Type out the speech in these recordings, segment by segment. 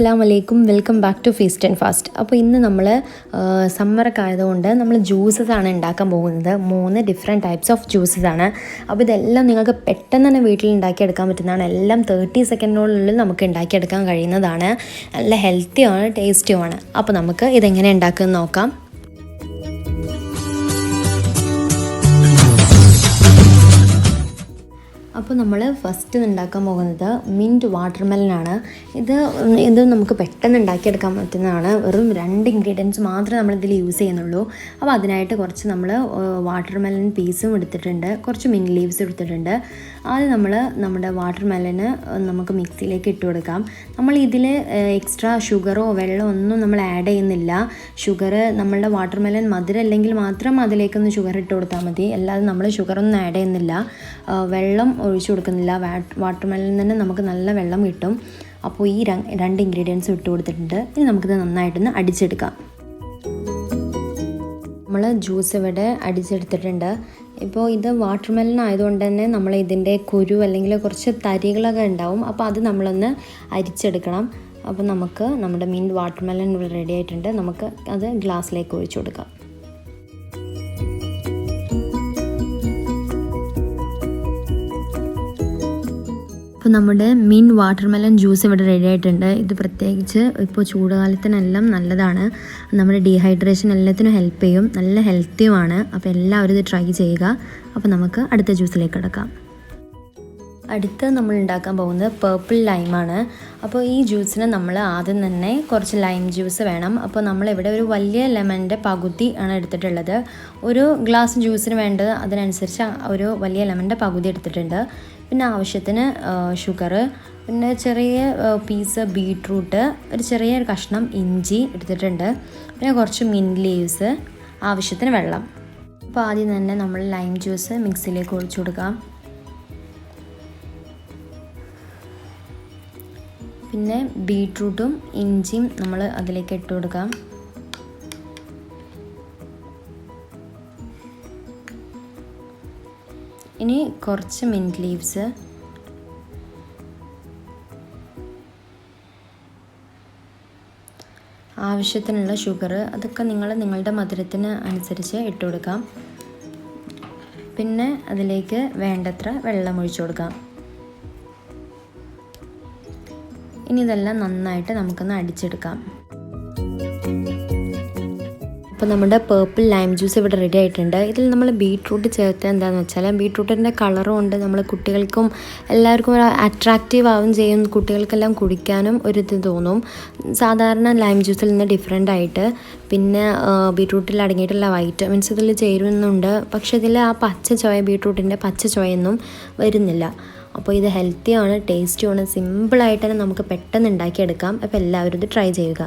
അസ്സലാമു അലൈക്കും, welcome back to feast and fast. അപ്പോൾ ഇന്ന് നമ്മൾ സമ്മറൊക്കെ ആയതുകൊണ്ട് നമ്മൾ ജ്യൂസസ് ആണ് ഉണ്ടാക്കാൻ പോകുന്നത്. 3 ഡിഫറെൻറ്റ് ടൈപ്സ് ഓഫ് ജ്യൂസസ് ആണ്. അപ്പോൾ ഇതെല്ലാം നിങ്ങൾക്ക് പെട്ടെന്ന് തന്നെ വീട്ടിൽ ഉണ്ടാക്കിയെടുക്കാൻ പറ്റുന്നതാണ്. എല്ലാം 30 സെക്കൻഡിനുള്ളിൽ നമുക്ക് ഉണ്ടാക്കിയെടുക്കാൻ കഴിയുന്നതാണ്. നല്ല ഹെൽത്തിയാണ്, ടേസ്റ്റിയുമാണ്. അപ്പോൾ നമുക്ക് ഇതെങ്ങനെ ഉണ്ടാക്കുമെന്ന് നോക്കാം. അപ്പോൾ നമ്മൾ ഫസ്റ്റ് ഉണ്ടാക്കാൻ പോകുന്നത് മിൻറ്റ് വാട്ടർമെലനാണ്. ഇത് നമുക്ക് പെട്ടെന്ന് ഉണ്ടാക്കിയെടുക്കാൻ പറ്റുന്നതാണ്. വെറും 2 ഇൻഗ്രീഡിയൻസ് മാത്രമേ നമ്മളിതിൽ യൂസ് ചെയ്യുന്നുള്ളൂ. അപ്പോൾ അതിനായിട്ട് കുറച്ച് നമ്മൾ വാട്ടർമെലൻ പീസും എടുത്തിട്ടുണ്ട്, കുറച്ച് മിൻറ്റ് ലീവ്സ് എടുത്തിട്ടുണ്ട്. ആദ്യം നമ്മുടെ വാട്ടർമെലന് നമുക്ക് മിക്സിയിലേക്ക് ഇട്ട് കൊടുക്കാം. നമ്മൾ ഇതിൽ എക്സ്ട്രാ ഷുഗറോ വെള്ളമോ ഒന്നും നമ്മൾ ആഡ് ചെയ്യുന്നില്ല. ഷുഗർ നമ്മളുടെ വാട്ടർമെലൻ മധുരം അല്ലെങ്കിൽ മാത്രം അതിലേക്കൊന്ന് ഷുഗർ ഇട്ട് കൊടുത്താൽ മതി. അല്ലാതെ നമ്മൾ ഷുഗറൊന്നും ആഡ് ചെയ്യുന്നില്ല, വെള്ളം ഒഴിച്ചു കൊടുക്കുന്നില്ല. വാട്ടർമെലനിൽ തന്നെ നമുക്ക് നല്ല വെള്ളം കിട്ടും. അപ്പോൾ ഈ 2 ഇൻഗ്രീഡിയൻസ് ഇട്ട് കൊടുത്തിട്ടുണ്ട്. ഇനി നമുക്കിത് നന്നായിട്ടൊന്ന് അടിച്ചെടുക്കാം. നമ്മൾ ജ്യൂസ് ഇവിടെ അടിച്ചെടുത്തിട്ടുണ്ട്. ഇപ്പോൾ ഇത് വാട്ടർമെലൻ ആയതുകൊണ്ട് തന്നെ നമ്മൾ ഇതിൻ്റെ കുരു അല്ലെങ്കിൽ കുറച്ച് തരികളൊക്കെ ഉണ്ടാവും. അപ്പോൾ അത് നമ്മളൊന്ന് അരിച്ചെടുക്കണം. അപ്പോൾ നമുക്ക് നമ്മുടെ മിൻറ്റ് വാട്ടർമെലൻ ഇവിടെ റെഡി ആയിട്ടുണ്ട്. നമുക്ക് അത് ഗ്ലാസ്സിലേക്ക് ഒഴിച്ചു കൊടുക്കാം. അപ്പോൾ നമ്മുടെ മിൻറ്റ് വാട്ടർമെലൻ ജ്യൂസ് ഇവിടെ റെഡി ആയിട്ടുണ്ട്. ഇത് പ്രത്യേകിച്ച് ഇപ്പോൾ ചൂടുകാലത്തിനെല്ലാം നല്ലതാണ്. നമ്മുടെ ഡീഹൈഡ്രേഷൻ എല്ലാത്തിനും ഹെൽപ്പ് ചെയ്യും, നല്ല ഹെൽത്തിയുമാണ്. അപ്പോൾ എല്ലാവരും ഇത് ട്രൈ ചെയ്യുക. അപ്പോൾ നമുക്ക് അടുത്ത ജ്യൂസിലേക്ക് കിടക്കാം. അടുത്ത് നമ്മൾ ഉണ്ടാക്കാൻ പോകുന്നത് പേർപ്പിൾ ലൈമാണ്. അപ്പോൾ ഈ ജ്യൂസിന് നമ്മൾ ആദ്യം തന്നെ കുറച്ച് ലൈം ജ്യൂസ് വേണം. അപ്പോൾ നമ്മളിവിടെ ഒരു വലിയ ലെമണിൻ്റെ പകുതി ആണ് എടുത്തിട്ടുള്ളത്. ഒരു ഗ്ലാസ് ജ്യൂസിന് വേണ്ടത് അതിനനുസരിച്ച് ഒരു വലിയ ലെമണിൻ്റെ പകുതി എടുത്തിട്ടുണ്ട്. പിന്നെ ആവശ്യത്തിന് ഷുഗർ, പിന്നെ ചെറിയ പീസ് ബീട്രൂട്ട്, ഒരു ചെറിയൊരു കഷ്ണം ഇഞ്ചി എടുത്തിട്ടുണ്ട്, പിന്നെ കുറച്ച് മിൻറ്റ് ലീവ്സ്, ആവശ്യത്തിന് വെള്ളം. അപ്പോൾ ആദ്യം തന്നെ നമ്മൾ ലൈം ജ്യൂസ് മിക്സിയിലേക്ക് ഒഴിച്ചു കൊടുക്കാം. പിന്നെ ബീട്രൂട്ടും ഇഞ്ചിയും നമ്മൾ അതിലേക്ക് ഇട്ട് കൊടുക്കാം. ഇനി കുറച്ച് മിൻറ്റ് ലീവ്സ്, ആവശ്യത്തിനുള്ള ഷുഗർ, അതൊക്കെ നിങ്ങളുടെ മധുരത്തിന് അനുസരിച്ച് ഇട്ട് കൊടുക്കാം. പിന്നെ അതിലേക്ക് വേണ്ടത്ര വെള്ളം ഒഴിച്ചു കൊടുക്കാം. ഇനി ഇതെല്ലാം നന്നായിട്ട് നമുക്കൊന്ന് അടിച്ചെടുക്കാം. അപ്പോൾ നമ്മുടെ പേർപ്പിൾ ലൈം ജ്യൂസ് ഇവിടെ റെഡി ആയിട്ടുണ്ട്. ഇതിൽ നമ്മൾ ബീട്രൂട്ട് ചേർത്ത് എന്താണെന്ന് വെച്ചാൽ ബീട്രൂട്ടിൻ്റെ കളറും ഉണ്ട്, നമ്മൾ കുട്ടികൾക്കും എല്ലാവർക്കും ഒരു അട്രാക്റ്റീവ് ആവും ചെയ്യും. കുട്ടികൾക്കെല്ലാം കുടിക്കാനും ഒരിത് തോന്നും. സാധാരണ ലൈം ജ്യൂസിൽ നിന്ന് ഡിഫറെൻ്റ് ആയിട്ട്. പിന്നെ ബീട്രൂട്ടിൽ അടങ്ങിയിട്ടുള്ള വൈറ്റമിൻസ് ഇതിൽ ചേരുന്നുണ്ട്. പക്ഷേ ഇതിൽ ആ ബീട്രൂട്ടിൻ്റെ പച്ച ചൊയൊന്നും വരുന്നില്ല. അപ്പോൾ ഇത് ഹെൽത്തിയാണ്, ടേസ്റ്റിയാണ്, സിമ്പിളായിട്ട് തന്നെ നമുക്ക് പെട്ടെന്ന് ഉണ്ടാക്കിയെടുക്കാം. അപ്പോൾ എല്ലാവരും ഇത് ട്രൈ ചെയ്യുക.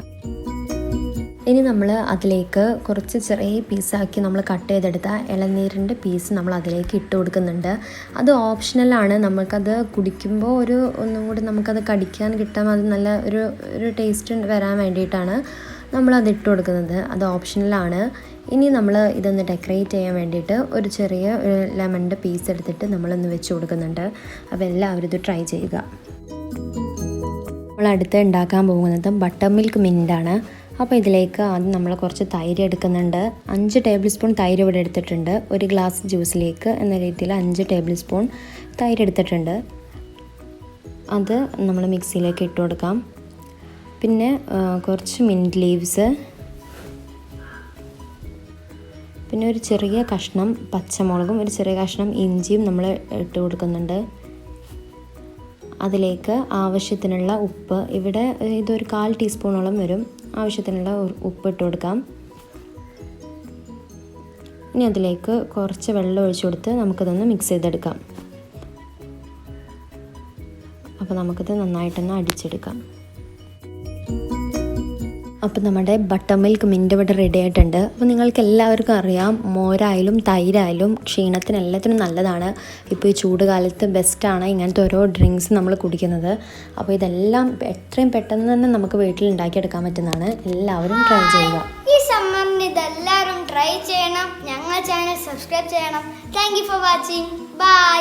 ഇനി നമ്മൾ അതിലേക്ക് കുറച്ച് ചെറിയ പീസാക്കി നമ്മൾ കട്ട് ചെയ്തെടുത്ത ഇളനീരിൻ്റെ പീസ് നമ്മൾ അതിലേക്ക് ഇട്ട് കൊടുക്കുന്നുണ്ട്. അത് ഓപ്ഷണലാണ്. നമുക്കത് കുടിക്കുമ്പോൾ ഒന്നും കൂടി നമുക്കത് കടിക്കാൻ കിട്ടാൻ അത് നല്ല ഒരു ടേസ്റ്റ് വരാൻ വേണ്ടിയിട്ടാണ് നമ്മളത് ഇട്ട് കൊടുക്കുന്നത്. അത് ഓപ്ഷണലാണ്. ഇനി നമ്മൾ ഇതൊന്ന് ഡെക്കറേറ്റ് ചെയ്യാൻ വേണ്ടിയിട്ട് ഒരു ചെറിയ ലെമണിൻ്റെ പീസ് എടുത്തിട്ട് നമ്മളൊന്ന് വെച്ച് കൊടുക്കുന്നുണ്ട്. അപ്പോൾ എല്ലാവരും ഇത് ട്രൈ ചെയ്യുക. നമ്മൾ അടുത്ത് ഉണ്ടാക്കാൻ പോകുന്നത് ബട്ടർ മിൽക്ക് മിൻറ്റാണ്. അപ്പോൾ ഇതിലേക്ക് ആദ്യം നമ്മൾ കുറച്ച് തൈര് എടുക്കുന്നുണ്ട്. 5 ടേബിൾ സ്പൂൺ തൈര് ഇവിടെ എടുത്തിട്ടുണ്ട്. ഒരു ഗ്ലാസ് ജ്യൂസിലേക്ക് എന്ന രീതിയിൽ 5 ടേബിൾ സ്പൂൺ തൈര് എടുത്തിട്ടുണ്ട്. അത് നമ്മൾ മിക്സിയിലേക്ക് ഇട്ട് കൊടുക്കാം. പിന്നെ കുറച്ച് മിൻറ്റ് ലീവ്സ്, പിന്നെ ഒരു ചെറിയ കഷ്ണം പച്ചമുളകും ഒരു ചെറിയ കഷ്ണം ഇഞ്ചിയും നമ്മൾ ഇട്ട് കൊടുക്കുന്നുണ്ട്. അതിലേക്ക് ആവശ്യത്തിനുള്ള ഉപ്പ്, ഇവിടെ ഇതൊരു 1/4 ടീസ്പൂണോളം വരും. ആവശ്യത്തിനുള്ള ഉപ്പ് ഇട്ട് കൊടുക്കാം. ഇനി അതിലേക്ക് കുറച്ച് വെള്ളം ഒഴിച്ചു കൊടുത്ത് നമുക്കിതൊന്ന് മിക്സ് ചെയ്തെടുക്കാം. അപ്പോൾ നമുക്കിത് നന്നായിട്ടൊന്ന് അടിച്ചെടുക്കാം. അപ്പോൾ നമ്മുടെ ബട്ടർ മിൽക്ക് മിൻറ്റ് ഇവിടെ റെഡി ആയിട്ടുണ്ട്. അപ്പോൾ നിങ്ങൾക്ക് എല്ലാവർക്കും അറിയാം, മോരായാലും തൈരായാലും ക്ഷീണത്തിന് എല്ലാത്തിനും നല്ലതാണ്. ഇപ്പോൾ ഈ ചൂട് കാലത്ത് ബെസ്റ്റാണ് ഇങ്ങനത്തെ ഓരോ ഡ്രിങ്ക്സ് നമ്മൾ കുടിക്കുന്നത്. അപ്പോൾ ഇതെല്ലാം എത്രയും പെട്ടെന്ന് തന്നെ നമുക്ക് വീട്ടിൽ ഉണ്ടാക്കിയെടുക്കാൻ പറ്റുന്നതാണ്. എല്ലാവരും ട്രൈ ചെയ്യുക. ഈ സമ്മറിന് ഇതെല്ലാവരും ട്രൈ ചെയ്യണം. ഞങ്ങളുടെ ചാനൽ സബ്സ്ക്രൈബ് ചെയ്യണം. Thank you for watching. By.